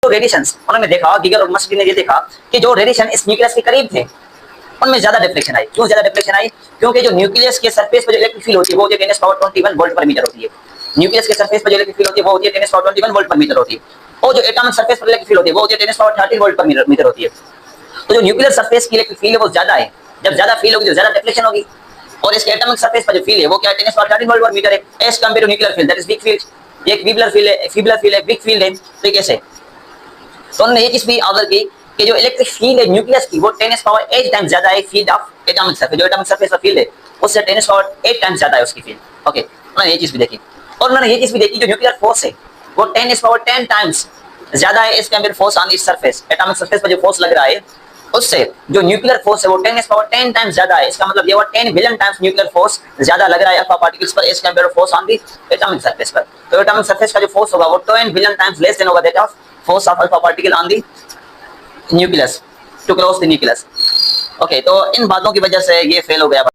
जो रेडिएशंस उन्होंने देखा, गीगर और मस्टी ने ये देखा कि जो रेडिएशन इस न्यूक्लियस के करीब थे उनमें ज्यादा डिफ्लेक्शन आई। क्यों ज्यादा डिफ्लेक्शन आई? क्योंकि जो न्यूक्लियस के सरफेस पर जो इलेक्ट्रिक फील्ड होती है वो होती है 10⁻21 वोल्ट पर मीटर होती है। न्यूक्लियस के सरफेस पर जो इलेक्ट्रिक फील्ड होती है वो होती है 10⁻21 वोल्ट पर मीटर होती है, और जो एटॉमिक सरफेस पर इलेक्ट्रिक फील्ड होती है वो होती है 10⁻13 वोल्ट पर मीटर होती है। तो जो न्यूक्लियर सरफेस की इलेक्ट्रिक फील्ड है वो ज्यादा है, जब ज्यादा फील्ड होगी तो ज्यादा डिफ्लेक्शन होगी, और इसके एटॉमिक सरफेस पर जो फील्ड है वो क्या है 10⁻13 वोल्ट पर मीटर है, as compare to nuclear field that is weak field. एक फीबलर फील्ड है, फीबलर फील्ड है, वीक फील्ड है, तो कैसे? तो उन्होंने ये चीज भी ऑब्जर्व की कि जो इलेक्ट्रिक फील्ड है न्यूक्लियस की वो 10⁻8 टाइम्स ज्यादा है फील्ड ऑफ एटॉमिक सरफेस, जो एटॉमिक सरफेस का फील्ड है उससे 10⁻8 टाइम्स ज्यादा है उसकी फील्ड। ओके, उन्होंने ये चीज भी देखी, और उन्होंने ये चीज भी देखी जो न्यूक्लियर फोर्स है वो 10⁻10 टाइम्स ज्यादा है इस compare force on this surface. Atomic surface पर जो फोर्स लग रहा है उससे जो न्यूक्लियर फोर्स है वो 10⁻10 टाइम्स ज्यादा है। इसका मतलब ये हुआ 10 बिलियन टाइम्स न्यूक्लियर फोर्स ज्यादा लग रहा है अल्फा पार्टिकल्स पर as compare force on the atomic surface पर। तो एटॉमिक सरफेस का जो फोर्स होगा वो 10 बिलियन टाइम्स लेस देन होगा that of force of alpha particle on the nucleus to close the nucleus. Okay, तो इन बातों की वजह से ये फेल हो गया।